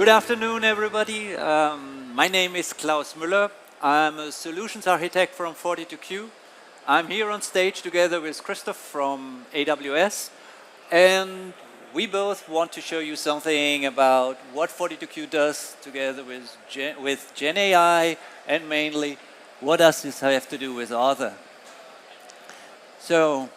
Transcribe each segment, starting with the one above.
Good afternoon, everybody. My name is Klaus Müller. I'm a solutions architect from 42Q. I'm here on stage together with Christoph from AWS, and we both want to show you something about what 42Q does together with GenAI, and mainly, what does this have to do with Author? So,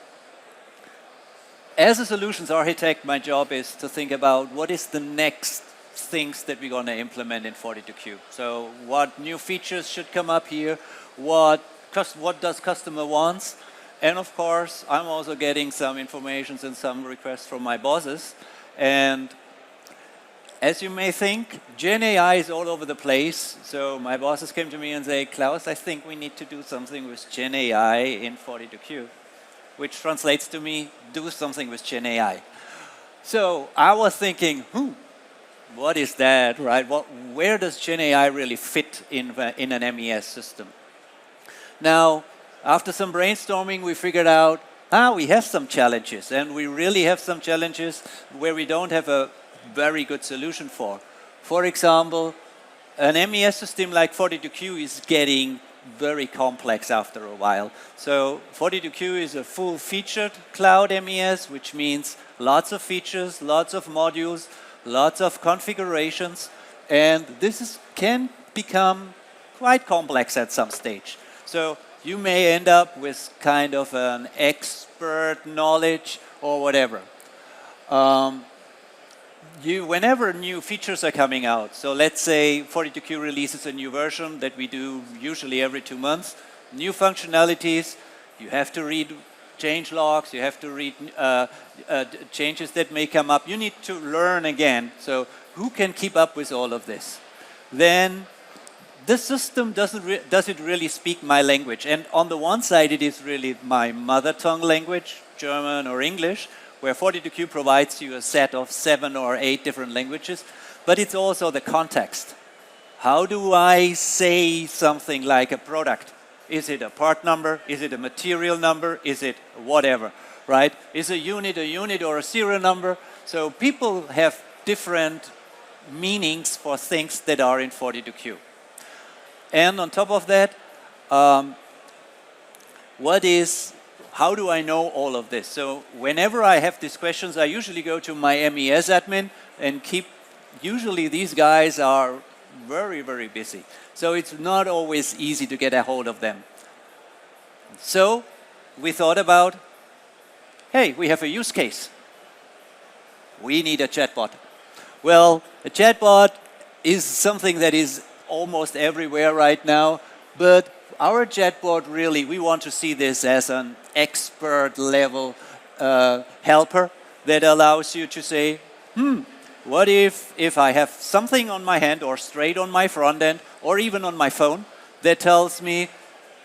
as a solutions architect, my job is to think about what is the next things that we're going to implement in 42Q. So what new features should come up here, what does customer wants, and of course I'm also getting some information and some requests from my bosses. And as you may think, GenAI is all over the place. So my bosses came to me and say, Klaus, I think we need to do something with GenAI in 42Q, which translates to me, do something with GenAI. So I was thinking, what is that, right? Where does GenAI really fit in an MES system? Now, after some brainstorming, we figured out, we have some challenges, and we really have some challenges where we don't have a very good solution for. For example, an MES system like 42Q is getting very complex after a while. So 42Q is a full-featured cloud MES, which means lots of features, lots of modules, lots of configurations, and this can become quite complex at some stage. So you may end up with kind of an expert knowledge or whatever. Whenever new features are coming out, so let's say 42Q releases a new version that we do usually every 2 months, new functionalities, you have to read change logs, you have to read changes that may come up. You need to learn again. So who can keep up with all of this? Then this system doesn't really speak my language. And on the one side, it is really my mother tongue language, German or English, where 42Q provides you a set of 7 or 8 different languages. But it's also the context. How do I say something like a product? Is it a part number? Is it a material number? Is it whatever, right? Is a unit or a serial number? So people have different meanings for things that are in 42Q. And on top of that, how do I know all of this? So whenever I have these questions, I usually go to my MES admin and usually these guys are very, very busy. So it's not always easy to get a hold of them. So we thought about, hey, we have a use case. We need a chatbot. Well, a chatbot is something that is almost everywhere right now, but our chatbot really, we want to see this as an expert level helper that allows you to say, what if I have something on my hand or straight on my front end or even on my phone that tells me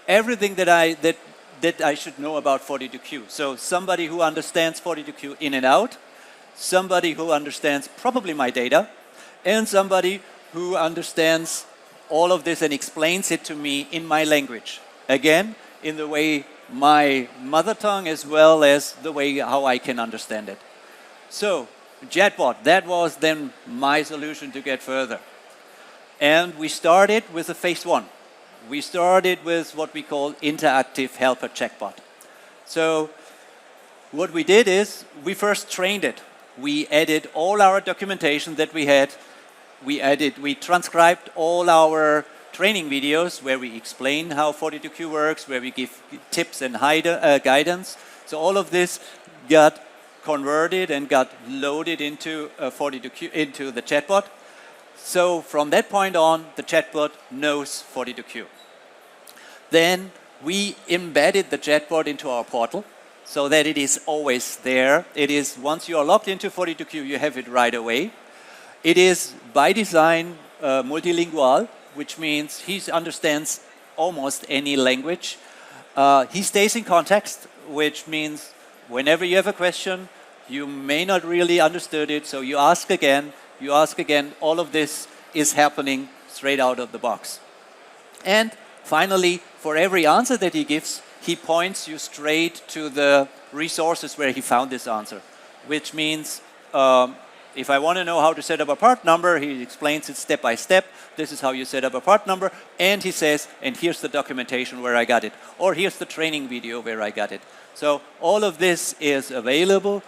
everything that I should know about 42Q. So somebody who understands 42Q in and out, somebody who understands probably my data, and somebody who understands all of this and explains it to me in my language. Again, in the way my mother tongue as well as the way how I can understand it. So chatbot, that was then my solution to get further. And we started with a phase 1. We started with what we call interactive helper chatbot. So what we did is we first trained it. We added all our documentation that we had. We transcribed all our training videos where we explain how 42Q works, where we give tips and guidance. So all of this got converted and got loaded into 42Q, into the chatbot. So from that point on, the chatbot knows 42Q. Then we embedded the chatbot into our portal so that it is always there. It is, once you are logged into 42Q, you have it right away. It is by design multilingual, which means he understands almost any language. He stays in context, which means whenever you have a question, you may not really understood it, so you ask again, all of this is happening straight out of the box. And finally, for every answer that he gives, he points you straight to the resources where he found this answer, which means If I want to know how to set up a part number, he explains it step by step. This is how you set up a part number. And he says, and here's the documentation where I got it. Or here's the training video where I got it. So all of this is available.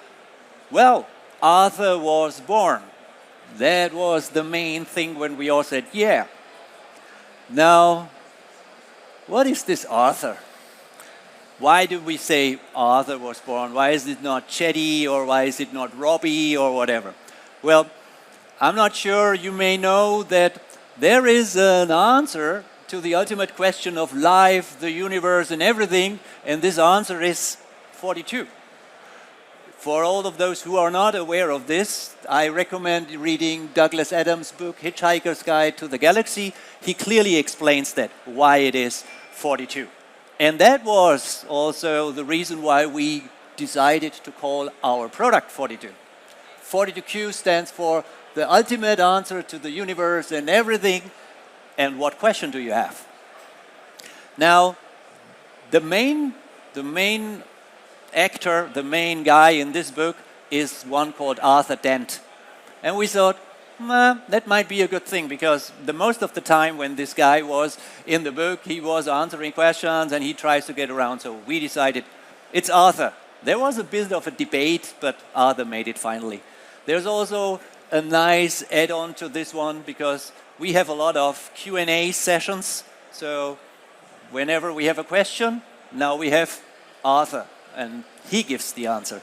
Well, Arthur was born. That was the main thing when we all said, yeah. Now, what is this Arthur? Why do we say Arthur was born? Why is it not Chetty, or why is it not Robbie, or whatever? Well, I'm not sure. You may know that there is an answer to the ultimate question of life, the universe, and everything, and this answer is 42. For all of those who are not aware of this, I recommend reading Douglas Adams' book, Hitchhiker's Guide to the Galaxy. He clearly explains that, why it is 42. And that was also the reason why we decided to call our product 42. 42Q stands for the ultimate answer to the universe and everything. And what question do you have? Now, the main actor, the main guy in this book is one called Arthur Dent. And we thought, that might be a good thing, because the most of the time when this guy was in the book, he was answering questions and he tries to get around. So we decided it's Arthur. There was a bit of a debate, but Arthur made it finally. There's also a nice add-on to this one, because we have a lot of Q&A sessions. So whenever we have a question, now we have Arthur, and he gives the answer.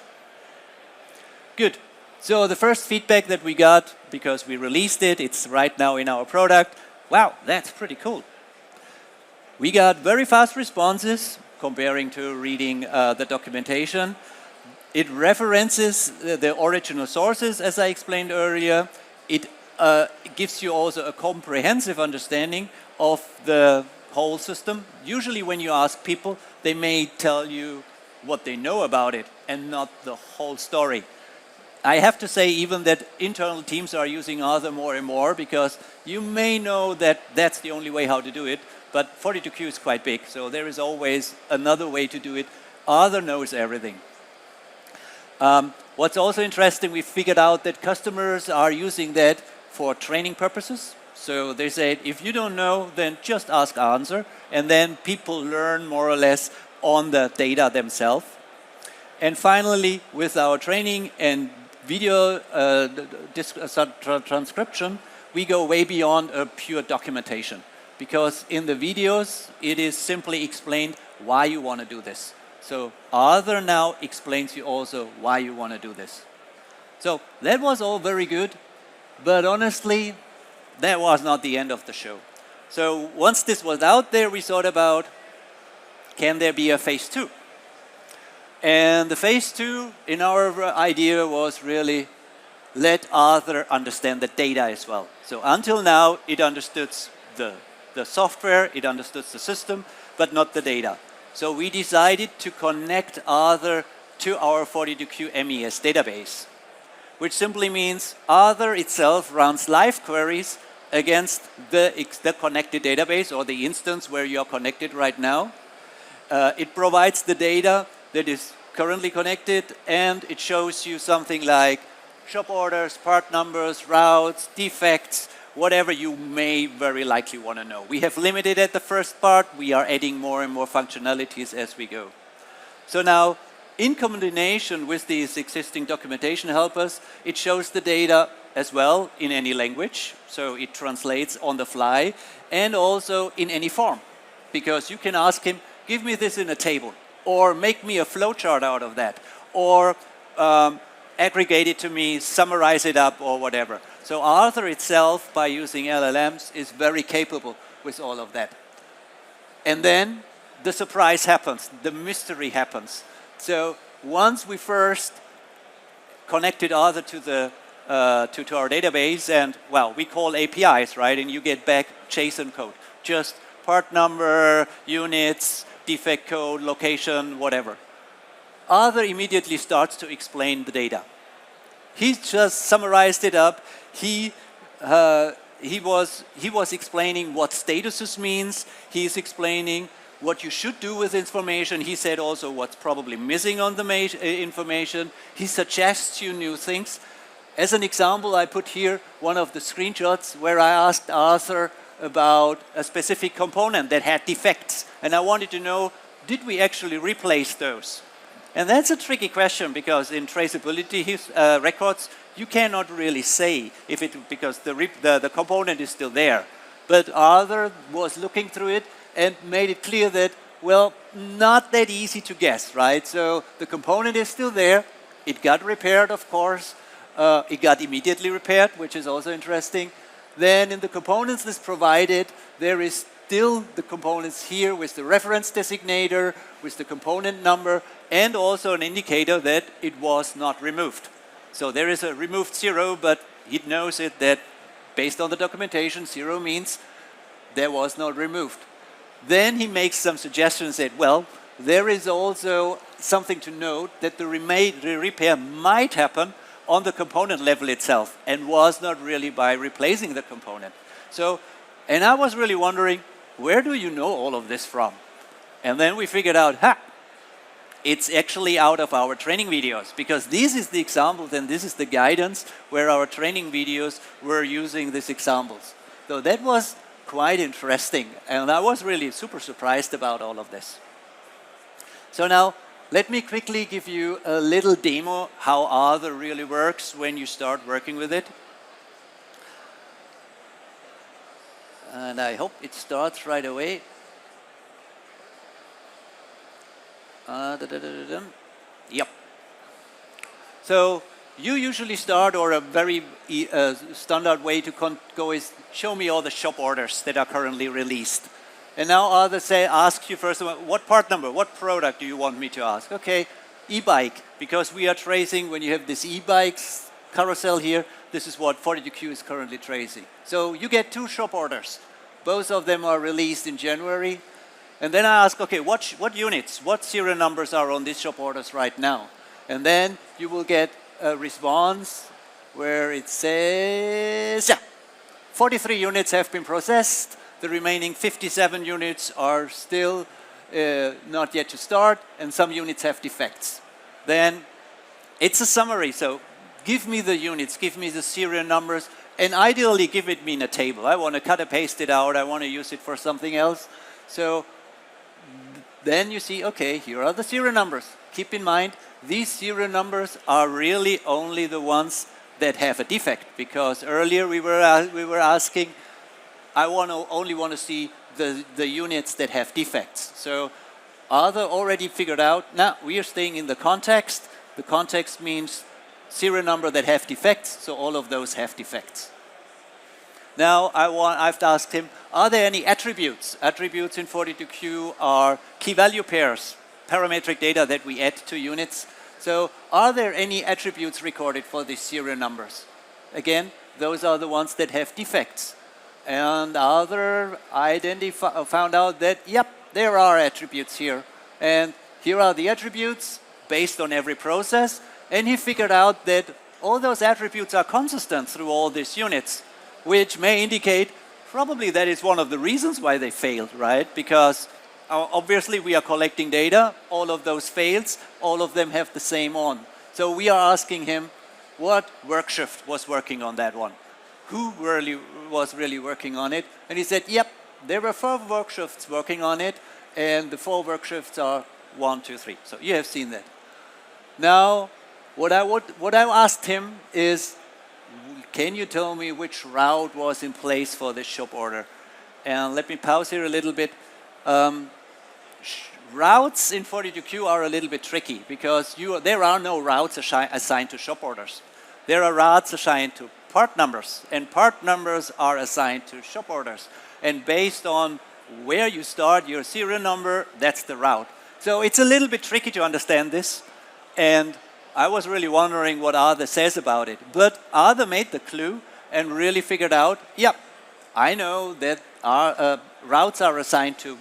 Good. So the first feedback that we got, because we released it, it's right now in our product. Wow, that's pretty cool. We got very fast responses comparing to reading the documentation. It references the original sources, as I explained earlier. It gives you also a comprehensive understanding of the whole system. Usually when you ask people, they may tell you what they know about it and not the whole story. I have to say even that internal teams are using Arthur more and more, because you may know that that's the only way how to do it, but 42Q is quite big, so there is always another way to do it. Arthur knows everything. What's also interesting, we figured out that customers are using that for training purposes. So they said, if you don't know, then just ask answer, and then people learn more or less on the data themselves. And finally, with our training and video transcription, we go way beyond a pure documentation, because in the videos, it is simply explained why you want to do this. So Arthur now explains you also why you want to do this. So that was all very good, but honestly, that was not the end of the show. So once this was out there, we thought about, can there be a phase 2? And the phase 2 in our idea was really let Arthur understand the data as well. So until now, it understood the software, it understood the system, but not the data. So we decided to connect Arthur to our 42Q MES database, which simply means Arthur itself runs live queries against the connected database or the instance where you are connected right now. It provides the data that is currently connected, and it shows you something like shop orders, part numbers, routes, defects, whatever you may very likely want to know. We have limited at the first part. We are adding more and more functionalities as we go. So now, in combination with these existing documentation helpers, it shows the data as well in any language. So it translates on the fly, and also in any form. Because you can ask him, give me this in a table, or make me a flowchart out of that, or aggregate it to me, summarize it up, or whatever. So Arthur itself, by using LLMs, is very capable with all of that. And then the surprise happens, the mystery happens. So once we first connected Arthur to our database, and well, we call APIs, right? And you get back JSON code, just part number, units, defect code, location, whatever. Arthur immediately starts to explain the data. He just summarized it up. He was explaining what statuses means. He's explaining what you should do with information. He said also what's probably missing on the information. He suggests you new things. As an example, I put here one of the screenshots where I asked Arthur about a specific component that had defects. And I wanted to know, did we actually replace those? And that's a tricky question because in traceability records, you cannot really say if it, because the component is still there. But Arthur was looking through it and made it clear that, well, not that easy to guess, right? So the component is still there. It got repaired, of course. It got immediately repaired, which is also interesting. Then in the components list provided, there is still the components here with the reference designator, with the component number, and also an indicator that it was not removed. So there is a removed 0, but he knows it that based on the documentation, 0 means there was not removed. Then he makes some suggestions that, well, there is also something to note that the repair might happen on the component level itself and was not really by replacing the component. So, and I was really wondering, where do you know all of this from? And then we figured out, it's actually out of our training videos, because this is the examples and this is the guidance where our training videos were using these examples. So that was quite interesting, and I was really super surprised about all of this. So now, let me quickly give you a little demo how Arthur really works when you start working with it. And I hope it starts right away. Yep. So you usually start, or a very standard way to go is show me all the shop orders that are currently released. And now Arthur ask you first, what part number, what product do you want me to ask? Okay, e-bike, because we are tracing, when you have this e-bikes carousel here, this is what 42Q is currently tracing. So you get 2 shop orders. Both of them are released in January. And then I ask, okay, what units, what serial numbers are on these shop orders right now? And then you will get a response where it says, yeah, 43 units have been processed. The remaining 57 units are still not yet to start, and some units have defects. Then it's a summary. So give me the units, give me the serial numbers, and ideally give it me in a table. I want to cut and paste it out. I want to use it for something else. So then you see, okay, here are the serial numbers. Keep in mind, these serial numbers are really only the ones that have a defect, because earlier we were asking, I only want to see the units that have defects. So Arthur already figured out, now we are staying in the context. The context means serial number that have defects, so all of those have defects. Now I've asked him, are there any attributes? Attributes in 42Q are key value pairs, parametric data that we add to units. So are there any attributes recorded for these serial numbers? Again, those are the ones that have defects. And Arthur found out that, yep, there are attributes here. And here are the attributes based on every process. And he figured out that all those attributes are consistent through all these units, which may indicate probably that is one of the reasons why they failed, right? Because obviously we are collecting data, all of those fails, all of them have the same on. So we are asking him what work shift was working on that one. Who really was working on it? And he said, yep, there were 4 work shifts working on it, and the 4 work shifts are 1, 2, 3. So you have seen that. Now, what I asked him is, can you tell me which route was in place for this shop order? And let me pause here a little bit. Routes in 42Q are a little bit tricky, because there are no routes assigned to shop orders. There are routes assigned to part numbers, and part numbers are assigned to shop orders. And based on where you start your serial number, that's the route. So it's a little bit tricky to understand this, and I was really wondering what Arthur says about it. But Arthur made the clue and really figured out, yep, I know that our routes are assigned to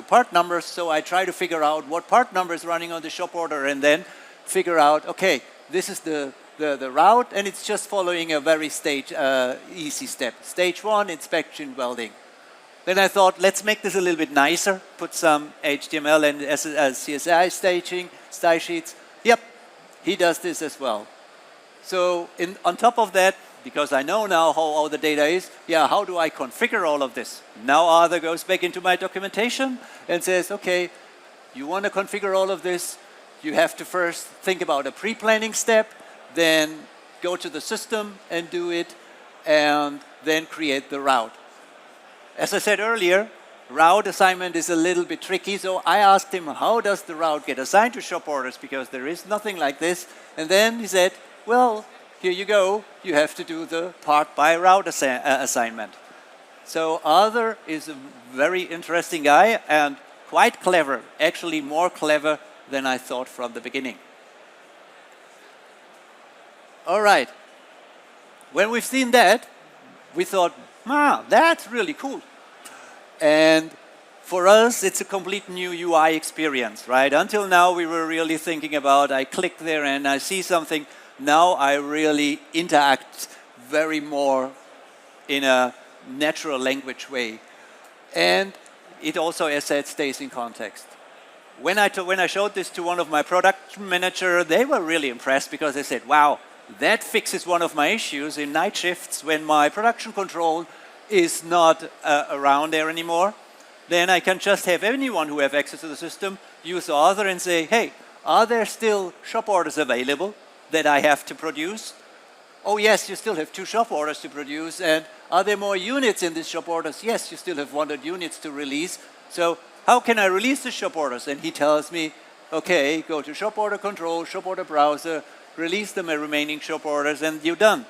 part numbers, so I try to figure out what part number is running on the shop order, and then figure out, okay, this is the route, and it's just following a very easy step. Stage 1, inspection, welding. Then I thought, let's make this a little bit nicer, put some HTML and CSI style sheets. Yep, he does this as well. So on top of that, because I know now how all the data is, yeah, how do I configure all of this? Now Arthur goes back into my documentation and says, okay, you want to configure all of this, you have to first think about a pre-planning step, then go to the system and do it, and then create the route. As I said earlier, route assignment is a little bit tricky, so I asked him, how does the route get assigned to shop orders? Because there is nothing like this. And then he said, well, here you go, you have to do the part by route assignment. So Arthur is a very interesting guy and quite clever, actually more clever than I thought from the beginning. All right, when we've seen that, we thought, wow, that's really cool. And for us, it's a complete new UI experience, right? Until now, we were really thinking about, I click there and I see something. Now I really interact very more in a natural language way. And it also, as said, stays in context. When I showed this to one of my product manager, they were really impressed because they said, wow, that fixes one of my issues in night shifts when my production control is not around there anymore. Then I can just have anyone who have access to the system use Arthur and say, hey, are there still shop orders available that I have to produce? Oh yes, you still have 2 shop orders to produce. And are there more units in these shop orders? Yes, you still have 100 units to release. So how can I release the shop orders? And he tells me, okay, go to shop order control, shop order browser, release the remaining shop orders, and you're done.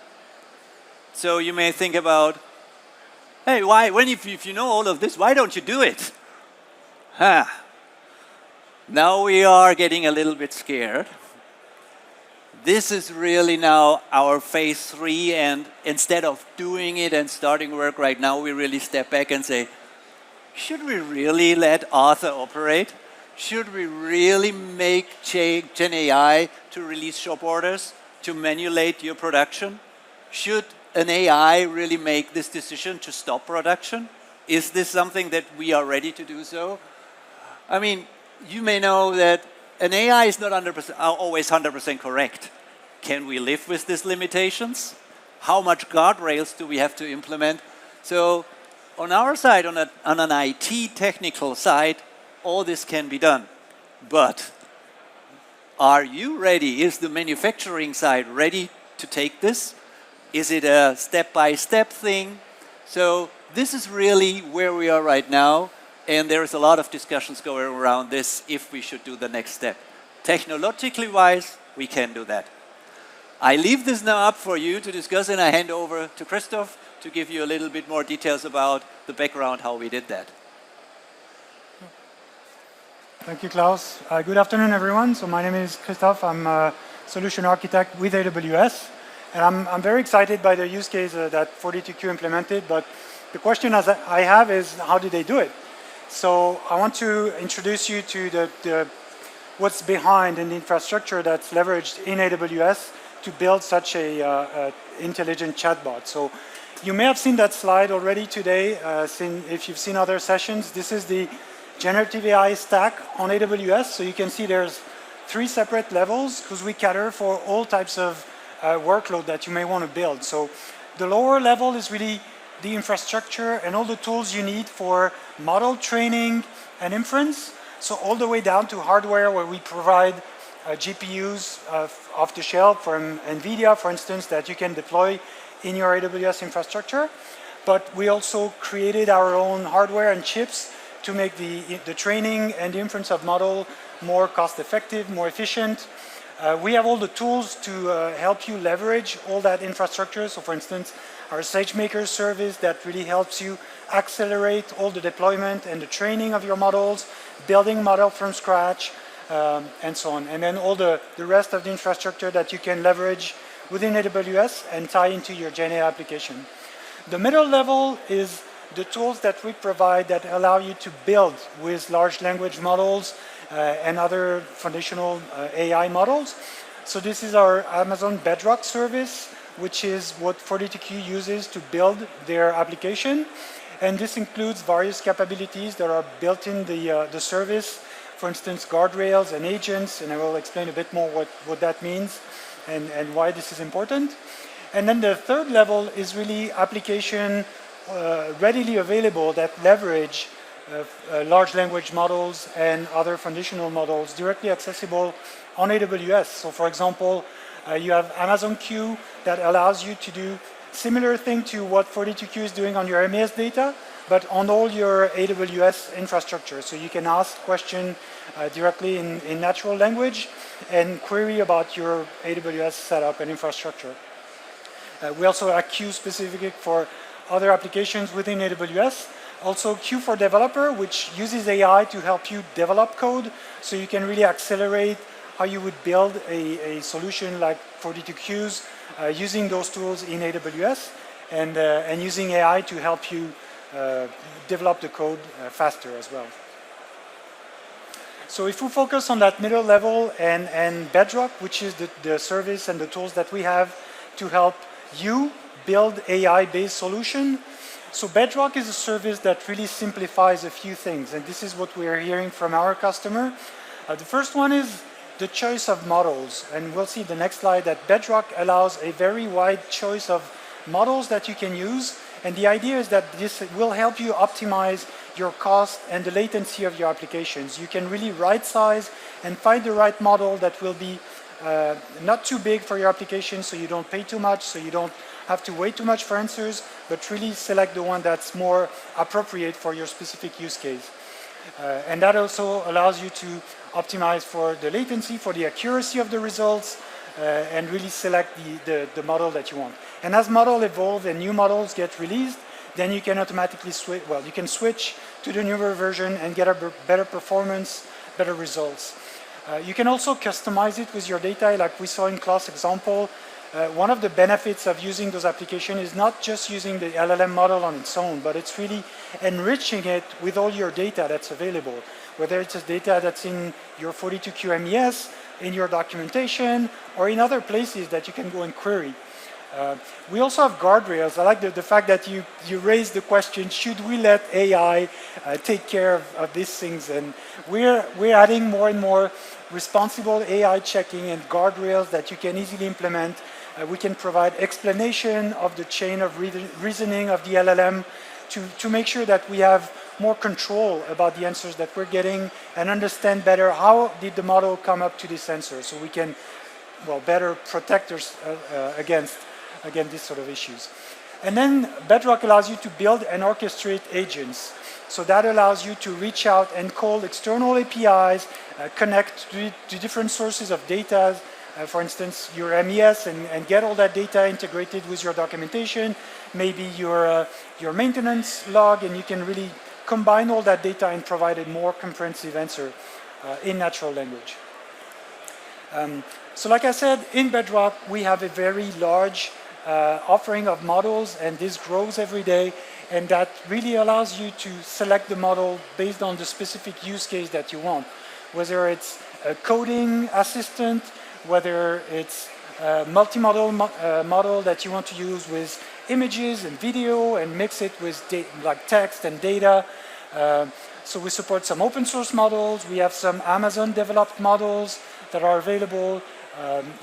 So you may think about, hey, why, if you know all of this, why don't you do it? Now we are getting a little bit scared. This is really now our phase 3, and instead of doing it and starting work right now, we really step back and say, should we really let Arthur operate? Should we really make GenAI to release shop orders, to manipulate your production? Should an AI really make this decision to stop production? Is this something that we are ready to do so? I mean, you may know that an AI is not always 100% correct. Can we live with these limitations? How much guardrails do we have to implement? So on our side, on an IT technical side, all this can be done. But are you ready? Is the manufacturing side ready to take this? Is it a step-by-step thing? So this is really where we are right now. And there's a lot of discussions going around this if we should do the next step. Technologically wise, we can do that. I leave this now up for you to discuss, and I hand over to Christoph to give you a little bit more details about the background, how we did that. Thank you, Klaus. Good afternoon, everyone. So my name is Christoph. I'm a solution architect with AWS. And I'm very excited by the use case that 42Q implemented. But the question I have is, how did they do it? So I want to introduce you to what's behind an infrastructure that's leveraged in AWS to build such a intelligent chatbot. So you may have seen that slide already today. If you've seen other sessions, this is the generative AI stack on AWS. So you can see there's 3 separate levels because we cater for all types of workload that you may want to build. So the lower level is really the infrastructure and all the tools you need for model training and inference. So all the way down to hardware where we provide GPUs off the shelf from NVIDIA, for instance, that you can deploy in your AWS infrastructure. But we also created our own hardware and chips to make the training and the inference of model more cost effective, more efficient. We have all the tools to help you leverage all that infrastructure. So for instance, our SageMaker service that really helps you accelerate all the deployment and the training of your models, building model from scratch, and so on. And then all the rest of the infrastructure that you can leverage within AWS and tie into your GenAI application. The middle level is the tools that we provide that allow you to build with large language models and other foundational AI models. So this is our Amazon Bedrock service, which is what 42Q uses to build their application. And this includes various capabilities that are built in the service, for instance, guardrails and agents, and I will explain a bit more what that means. and why this is important. And then the third level is really application readily available that leverage large language models and other foundational models directly accessible on AWS. So for example, you have Amazon Q that allows you to do similar thing to what 42Q is doing on your MES data, but on all your AWS infrastructure. So you can ask questions directly in natural language and query about your AWS setup and infrastructure. We also have Q specific for other applications within AWS. Also Q for developer, which uses AI to help you develop code, so you can really accelerate how you would build a solution like 42Q's using those tools in AWS and using AI to help you develop the code faster as well. So if we focus on that middle level and Bedrock, which is the service and the tools that we have to help you build AI-based solution. So Bedrock is a service that really simplifies a few things, and this is what we are hearing from our customer. The first one is the choice of models, and we'll see the next slide that Bedrock allows a very wide choice of models that you can use, and the idea is that this will help you optimize your cost and the latency of your applications. You can really right size and find the right model that will be not too big for your application, so you don't pay too much, so you don't have to wait too much for answers, but really select the one that's more appropriate for your specific use case. And that also allows you to optimize for the latency, for the accuracy of the results, and really select the model that you want. And as models evolve and new models get released, then you can automatically switch, well, you can switch to the newer version and get a better performance, better results. You can also customize it with your data, like we saw in Klaus' example. One of the benefits of using those applications is not just using the LLM model on its own, but it's really enriching it with all your data that's available, whether it's data that's in your 42Q MES, in your documentation, or in other places that you can go and query. We also have guardrails. I like the fact that you raised the question, should we let AI take care of these things? And we're adding more and more responsible AI checking and guardrails that you can easily implement. We can provide explanation of the chain of reasoning of the LLM to make sure that we have more control about the answers that we're getting and understand better how did the model come up to this answer, so we can, well, better protect us against these sort of issues. And then Bedrock allows you to build and orchestrate agents. So that allows you to reach out and call external APIs, connect to different sources of data, for instance, your MES, and get all that data integrated with your documentation, maybe your maintenance log, and you can really combine all that data and provide a more comprehensive answer in natural language. So like I said, in Bedrock, we have a very large offering of models, and this grows every day, and that really allows you to select the model based on the specific use case that you want, whether it's a coding assistant, whether it's a multimodal model that you want to use with images and video and mix it with like text and data. So we support some open source models. We have some Amazon developed models that are available.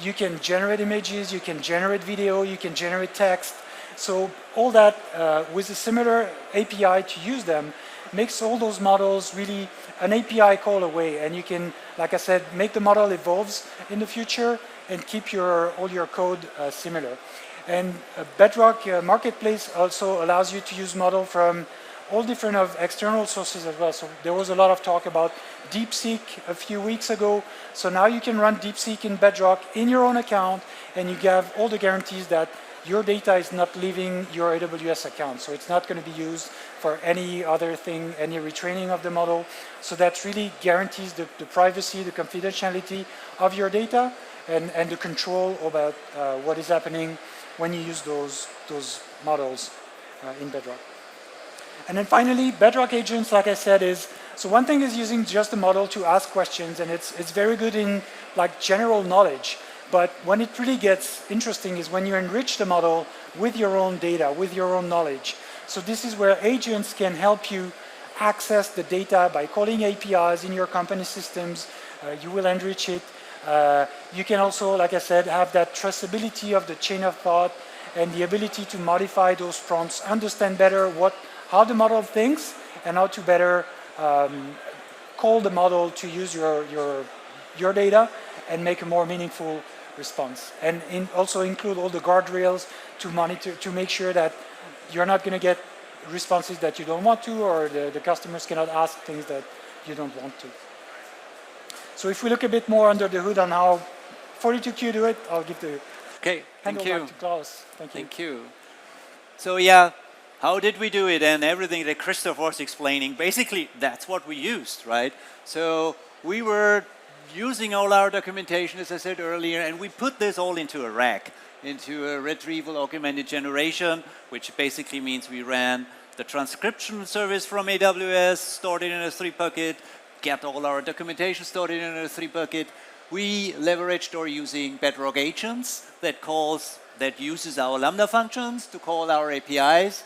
You can generate images, you can generate video, you can generate text. So all that with a similar API to use them makes all those models really an API call away, and you can, like I said, make the model evolves in the future and keep all your code similar. And Bedrock Marketplace also allows you to use model from all different of external sources as well. So there was a lot of talk about DeepSeek a few weeks ago. So now you can run DeepSeek in Bedrock in your own account, and you have all the guarantees that your data is not leaving your AWS account. So it's not going to be used for any other thing, any retraining of the model. So that really guarantees the privacy, the confidentiality of your data, and the control about what is happening when you use those models in Bedrock. And then finally, Bedrock agents, like I said, so one thing is using just the model to ask questions, and it's very good in like general knowledge. But when it really gets interesting is when you enrich the model with your own data, with your own knowledge. So this is where agents can help you access the data by calling APIs in your company systems. You will enrich it. You can also, like I said, have that traceability of the chain of thought and the ability to modify those prompts, understand better how the model thinks and how to better call the model to use your data and make a more meaningful response. And also include all the guardrails to monitor, to make sure that you're not going to get responses that you don't want to, or the customers cannot ask things that you don't want to. So if we look a bit more under the hood on how 42Q do it, I'll give the thank handle you. back to Klaus. Thank you. Thank you. So yeah, how did we do it? And everything that Christoph was explaining, basically that's what we used, right? So we were using all our documentation, as I said earlier, and we put this all into a rack, into a retrieval augmented generation, which basically means we ran the transcription service from AWS, stored it in a S3 bucket, get all our documentation stored in a S3 bucket. We leveraged or using Bedrock agents that uses our Lambda functions to call our APIs.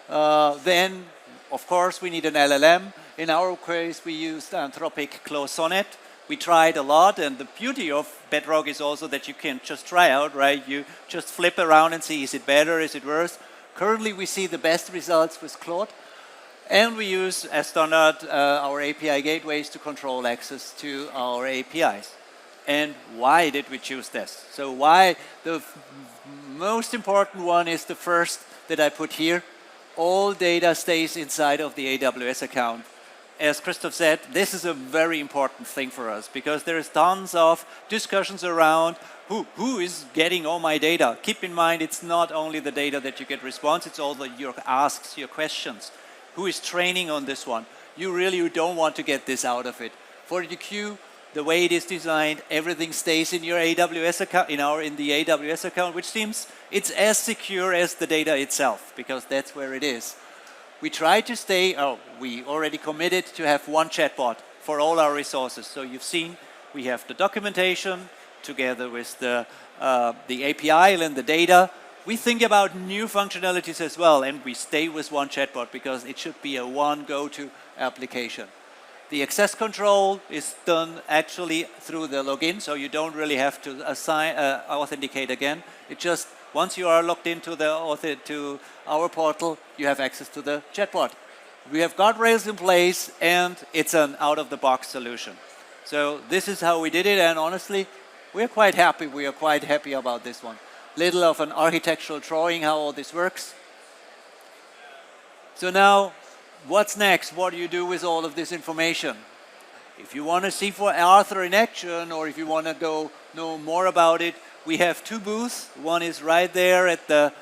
Then, of course, we need an LLM. In our case, we used Anthropic Closed Sonnet. We tried a lot, and the beauty of Bedrock is also that you can just try out, right? You just flip around and see, is it better, is it worse? Currently, we see the best results with Claude. And we use, as standard, our API gateways to control access to our APIs. And why did we choose this? So why? The most important one is the first that I put here. All data stays inside of the AWS account. As Christoph said, this is a very important thing for us because there is tons of discussions around who is getting all my data. Keep in mind, it's not only the data that you get response, it's also your asks, your questions. Who is training on this one? You really don't want to get this out of it. 42Q, the way it is designed, everything stays in your AWS account, in the AWS account, which seems it's as secure as the data itself, because that's where it is. We try to stay, we already committed to have one chatbot for all our resources. So you've seen we have the documentation together with the API and the data. We think about new functionalities as well, and we stay with one chatbot because it should be a one go-to application. The access control is done actually through the login, so you don't really have to authenticate again. It just, once you are logged into to our portal, you have access to the chatbot. We have guardrails in place, and it's an out-of-the-box solution. So this is how we did it, and honestly, we're quite happy. We are quite happy about this one. Little of an architectural drawing how all this works. So now, what's next? What do you do with all of this information? If you want to see for Arthur in action, or if you want to know more about it, we have two booths. One is right there at the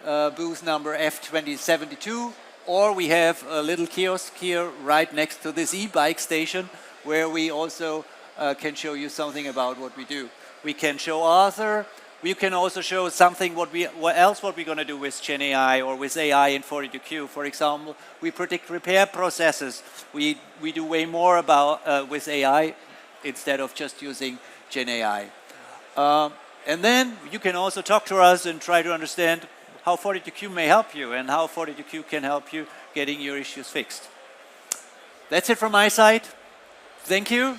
booth number F2072, or we have a little kiosk here right next to this e-bike station where we also can show you something about what we do. We can show Arthur. We can also show something what we're going to do with GenAI or with AI in 42Q. For example, we predict repair processes. We do way more about with AI instead of just using GenAI. And then you can also talk to us and try to understand how 42Q may help you and how 42Q can help you getting your issues fixed. That's it from my side. Thank you.